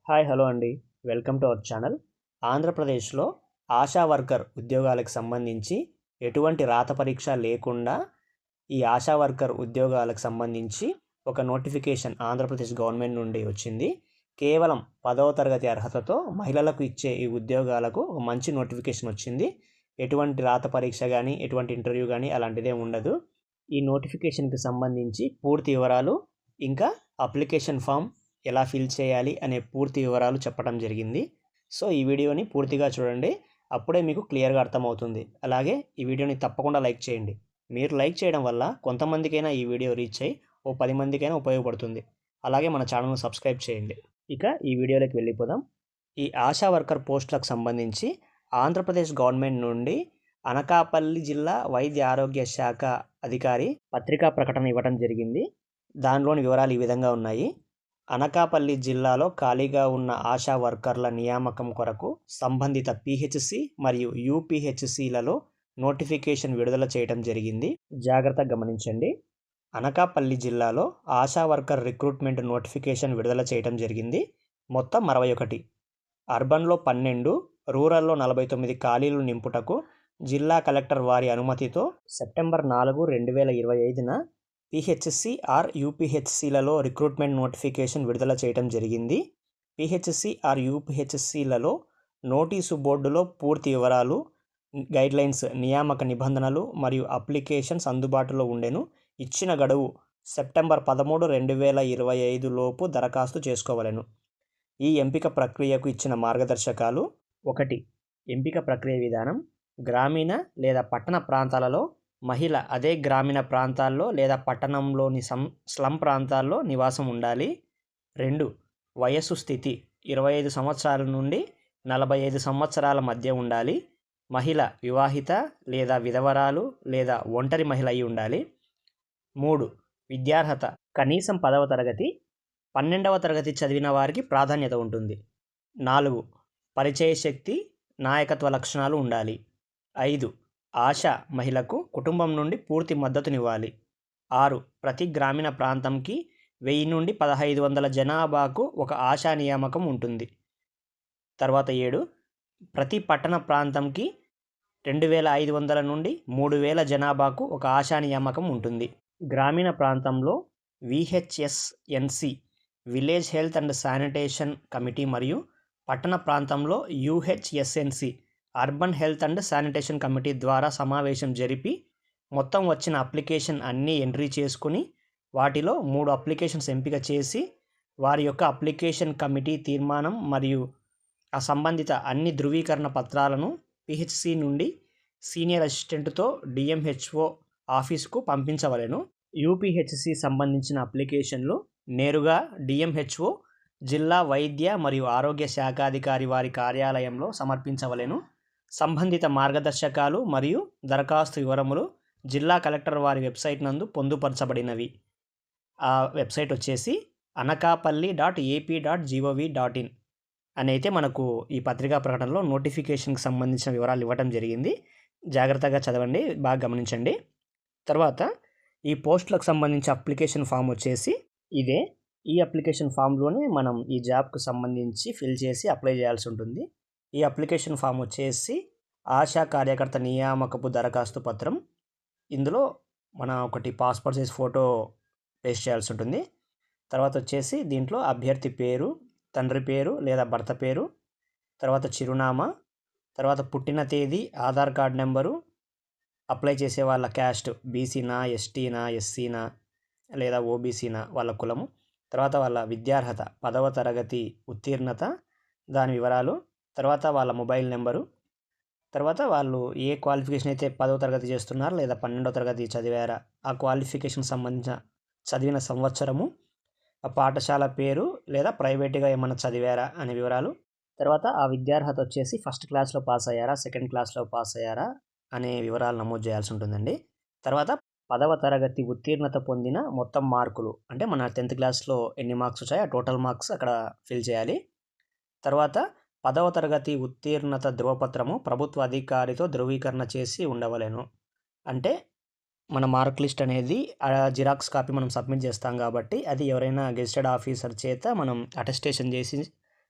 Hi hello అండి. Welcome to our channel. ఆంధ్రప్రదేశ్లో ASHA worker ఉద్యోగాలకు సంబంధించి ఎటువంటి రాత పరీక్ష లేకుండా ఈ ఆశా వర్కర్ ఉద్యోగాలకు సంబంధించి ఒక నోటిఫికేషన్ ఆంధ్రప్రదేశ్ గవర్నమెంట్ నుండి వచ్చింది. కేవలం 10వ తరగతి అర్హతతో మహిళలకు ఇచ్చే ఈ ఉద్యోగాలకు ఒక మంచి నోటిఫికేషన్ వచ్చింది. ఎటువంటి రాత పరీక్ష కానీ ఎటువంటి ఇంటర్వ్యూ కానీ అలాంటిదే ఉండదు. ఈ నోటిఫికేషన్కి సంబంధించి పూర్తి వివరాలు ఇంకా అప్లికేషన్ ఫామ్ ఎలా ఫిల్ చేయాలి అనే పూర్తి వివరాలు చెప్పడం జరిగింది. సో ఈ వీడియోని పూర్తిగా చూడండి, అప్పుడే మీకు క్లియర్గా అర్థమవుతుంది. అలాగే ఈ వీడియోని తప్పకుండా లైక్ చేయండి. మీరు లైక్ చేయడం వల్ల కొంతమందికైనా ఈ వీడియో రీచ్ అయ్యి 10 మందికైనా ఉపయోగపడుతుంది. అలాగే మన ఛానల్ను సబ్స్క్రైబ్ చేయండి. ఇక ఈ వీడియోలోకి వెళ్ళిపోదాం. ఈ ఆశా వర్కర్ పోస్టులకు సంబంధించి ఆంధ్రప్రదేశ్ గవర్నమెంట్ నుండి అనకాపల్లి జిల్లా వైద్య ఆరోగ్య శాఖ అధికారి పత్రికా ప్రకటన ఇవ్వడం జరిగింది. దానిలోని వివరాలు ఈ విధంగా ఉన్నాయి. అనకాపల్లి జిల్లాలో ఖాళీగా ఉన్న ఆశా వర్కర్ల నియామకం కొరకు సంబంధిత పిహెచ్సి మరియు యూపీహెచ్సిలలో నోటిఫికేషన్ విడుదల చేయడం జరిగింది. జాగ్రత్తగా గమనించండి. అనకాపల్లి జిల్లాలో ఆశా వర్కర్ రిక్రూట్మెంట్ నోటిఫికేషన్ విడుదల చేయడం జరిగింది. మొత్తం 61, అర్బన్లో 12, రూరల్లో 49 ఖాళీలు నింపుటకు జిల్లా కలెక్టర్ వారి అనుమతితో సెప్టెంబర్ 4, 2025న పిహెచ్సి ఆర్ యూపీహెచ్సిలలో రిక్రూట్మెంట్ నోటిఫికేషన్ విడుదల చేయడం జరిగింది. పిహెచ్సి ఆర్ యూపీహెచ్సిలలో నోటీసు బోర్డులో పూర్తి వివరాలు, గైడ్లైన్స్, నియామక నిబంధనలు మరియు అప్లికేషన్స్ అందుబాటులో ఉండెను. ఇచ్చిన గడువు సెప్టెంబర్ 13, 2025 లోపు దరఖాస్తు చేసుకోవలెను. ఈ ఎంపిక ప్రక్రియకు ఇచ్చిన మార్గదర్శకాలు: 1. ఎంపిక ప్రక్రియ విధానం: గ్రామీణ లేదా పట్టణ ప్రాంతాలలో మహిళ అదే గ్రామీణ ప్రాంతాల్లో లేదా పట్టణంలోని స్లమ్ ప్రాంతాల్లో నివాసం ఉండాలి. 2. వయస్సు స్థితి: 25 సంవత్సరాల నుండి 45 సంవత్సరాల మధ్య ఉండాలి. మహిళ వివాహిత లేదా విధవరాలు లేదా ఒంటరి మహిళ అయి ఉండాలి. 3. విద్యార్హత: కనీసం 10వ తరగతి, 12వ తరగతి చదివిన వారికి ప్రాధాన్యత ఉంటుంది. 4. పరిచయ శక్తి, నాయకత్వ లక్షణాలు ఉండాలి. 5. ఆశా మహిళకు కుటుంబం నుండి పూర్తి మద్దతునివ్వాలి. 6. ప్రతి గ్రామీణ ప్రాంతంకి 1000 నుండి 1500 జనాభాకు ఒక ఆశా నియామకం ఉంటుంది. తర్వాత 7. ప్రతి పట్టణ ప్రాంతంకి 2500 నుండి 3000 జనాభాకు ఒక ఆశా నియామకం ఉంటుంది. గ్రామీణ ప్రాంతంలో VHSNC village health and sanitation committee మరియు పట్టణ ప్రాంతంలో UHSNC urban health and sanitation committee ద్వారా సమావేశం జరిపి మొత్తం వచ్చిన అప్లికేషన్ అన్నీ ఎంట్రీ చేసుకుని వాటిలో 3 అప్లికేషన్స్ ఎంపిక చేసి వారి యొక్క అప్లికేషన్ కమిటీ తీర్మానం మరియు ఆ సంబంధిత అన్ని ధృవీకరణ పత్రాలను పిహెచ్సి నుండి సీనియర్ అసిస్టెంట్తో డిఎంహెచ్ఓ ఆఫీసుకు పంపించవలెను. యూపీహెచ్సి సంబంధించిన అప్లికేషన్లు నేరుగా డిఎంహెచ్ఓ జిల్లా వైద్య మరియు ఆరోగ్య శాఖాధికారి వారి కార్యాలయంలో సమర్పించవలెను. సంబంధిత మార్గదర్శకాలు మరియు దరఖాస్తు వివరములు జిల్లా కలెక్టర్ వారి వెబ్సైట్ నందు పొందుపరచబడినవి. ఆ వెబ్సైట్ వచ్చేసి anakapalli.ap.gov.in అని అయితే మనకు ఈ పత్రికా ప్రకటనలో నోటిఫికేషన్కి సంబంధించిన వివరాలు ఇవ్వడం జరిగింది. జాగ్రత్తగా చదవండి, బాగా గమనించండి. తర్వాత ఈ పోస్టులకు సంబంధించి అప్లికేషన్ ఫామ్ వచ్చేసి ఇదే. ఈ అప్లికేషన్ ఫామ్లోనే మనం ఈ జాబ్కు సంబంధించి ఫిల్ చేసి అప్లై చేయాల్సి ఉంటుంది. ఈ అప్లికేషన్ ఫామ్ వచ్చేసి ఆశా కార్యకర్త నియామకపు దరఖాస్తు పత్రం. ఇందులో మన ఒకటి పాస్పోర్ట్ సైజ్ ఫోటో పేస్ట్ చేయాల్సి ఉంటుంది. తర్వాత వచ్చేసి దీంట్లో అభ్యర్థి పేరు, తండ్రి పేరు లేదా భర్త పేరు, తర్వాత చిరునామా, తర్వాత పుట్టిన తేదీ, ఆధార్ కార్డ్ నెంబరు, అప్లై చేసే వాళ్ళ క్యాస్ట్ బీసీనా, ఎస్టీనా, ఎస్సీనా లేదా ఓబీసీనా, వాళ్ళ కులము, తర్వాత వాళ్ళ విద్యార్హత 10వ తరగతి ఉత్తీర్ణత, దాని వివరాలు, తర్వాత వాళ్ళ మొబైల్ నెంబరు, తర్వాత వాళ్ళు ఏ క్వాలిఫికేషన్ అయితే 10వ తరగతి చేస్తున్నారు లేదా 12వ తరగతి చదివారా ఆ క్వాలిఫికేషన్ సంబంధించిన చదివిన సంవత్సరము, ఆ పాఠశాల పేరు లేదా ప్రైవేట్గా ఏమన్నా చదివారా అనే వివరాలు, తర్వాత ఆ విద్యార్హత వచ్చేసి ఫస్ట్ క్లాస్లో పాస్ అయ్యారా, సెకండ్ క్లాస్లో పాస్ అయ్యారా అనే వివరాలు నమోదు చేయాల్సి ఉంటుందండి. తర్వాత 10వ తరగతి ఉత్తీర్ణత పొందిన మొత్తం మార్కులు, అంటే మన 10th క్లాస్లో ఎన్ని మార్క్స్ వచ్చాయో ఆ టోటల్ మార్క్స్ అక్కడ ఫిల్ చేయాలి. తర్వాత 10వ తరగతి ఉత్తీర్ణత ధృవపత్రము ప్రభుత్వ అధికారితో ధృవీకరణ చేసి ఉండవలెను. అంటే మన మార్క్ లిస్ట్ అనేది జిరాక్స్ కాపీ మనం సబ్మిట్ చేస్తాం కాబట్టి అది ఎవరైనా గెజిటెడ్ ఆఫీసర్ చేత మనం అటెస్టేషన్ చేసి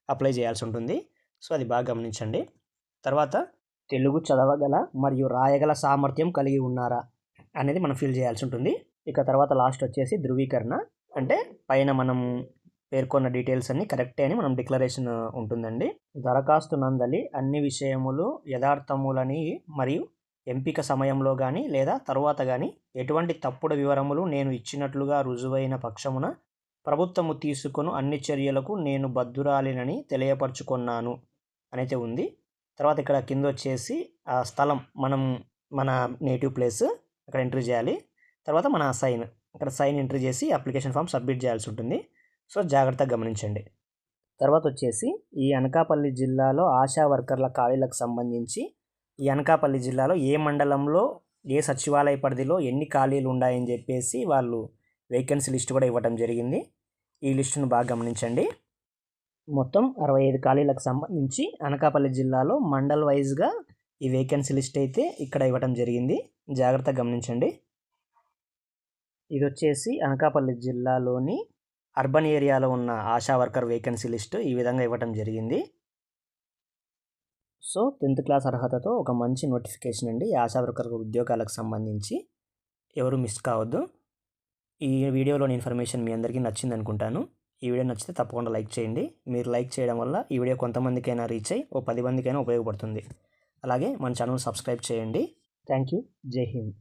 అప్లై చేయాల్సి ఉంటుంది. సో అది బాగా గమనించండి. తర్వాత తెలుగు చదవగల మరియు రాయగల సామర్థ్యం కలిగి ఉన్నారా అనేది మనం ఫిల్ చేయాల్సి ఉంటుంది. ఇక తర్వాత లాస్ట్ వచ్చేసి ధృవీకరణ, అంటే పైన మనం పేర్కొన్న డీటెయిల్స్ అన్నీ కరెక్టే అని మనం డిక్లరేషన్ ఉంటుందండి. దరఖాస్తు నందలి అన్ని విషయములు యథార్థములని మరియు ఎంపిక సమయంలో కానీ లేదా తరువాత కానీ ఎటువంటి తప్పుడు వివరములు నేను ఇచ్చినట్లుగా రుజువైన పక్షమున ప్రభుత్వము తీసుకొను అన్ని చర్యలకు నేను బద్దురాలినని తెలియపరచుకున్నాను అనైతే ఉంది. తర్వాత ఇక్కడ కింద వచ్చేసి ఆ స్థలం మన నేటివ్ ప్లేస్ అక్కడ ఎంట్రీ చేయాలి. తర్వాత మన సైన్, ఇక్కడ సైన్ ఎంట్రీ చేసి అప్లికేషన్ ఫామ్ సబ్మిట్ చేయాల్సి ఉంటుంది. సో జాగ్రత్తగా గమనించండి. తర్వాత వచ్చేసి ఈ అనకాపల్లి జిల్లాలో ఆశా వర్కర్ల ఖాళీలకు సంబంధించి ఈ అనకాపల్లి జిల్లాలో ఏ మండలంలో ఏ సచివాలయ పరిధిలో ఎన్ని ఖాళీలు ఉన్నాయని చెప్పేసి వాళ్ళు వేకెన్సీ లిస్ట్ కూడా ఇవ్వడం జరిగింది. ఈ లిస్టును బాగా గమనించండి. మొత్తం 65 ఖాళీలకు సంబంధించి అనకాపల్లి జిల్లాలో మండల్ వైజ్గా ఈ వేకెన్సీ లిస్ట్ అయితే ఇక్కడ ఇవ్వడం జరిగింది. జాగ్రత్తగా గమనించండి. ఇది వచ్చేసి అనకాపల్లి జిల్లాలోని అర్బన్ ఏరియాలో ఉన్న ఆశా వర్కర్ వేకెన్సీ లిస్ట్ ఈ విధంగా ఇవ్వడం జరిగింది. సో 10th క్లాస్ అర్హతతో ఒక మంచి నోటిఫికేషన్ అండి ఆశా వర్కర్ ఉద్యోగాలకు సంబంధించి. ఎవరు మిస్ కావద్దు. ఈ వీడియోలోని ఇన్ఫర్మేషన్ మీ అందరికీ నచ్చింది అనుకుంటాను. ఈ వీడియో నచ్చితే తప్పకుండా లైక్ చేయండి. మీరు లైక్ చేయడం వల్ల ఈ వీడియో కొంతమందికైనా రీచ్ అయ్యి 10 మందికైనా ఉపయోగపడుతుంది. అలాగే మన ఛానల్ సబ్స్క్రైబ్ చేయండి. Thank you. జై హింద్.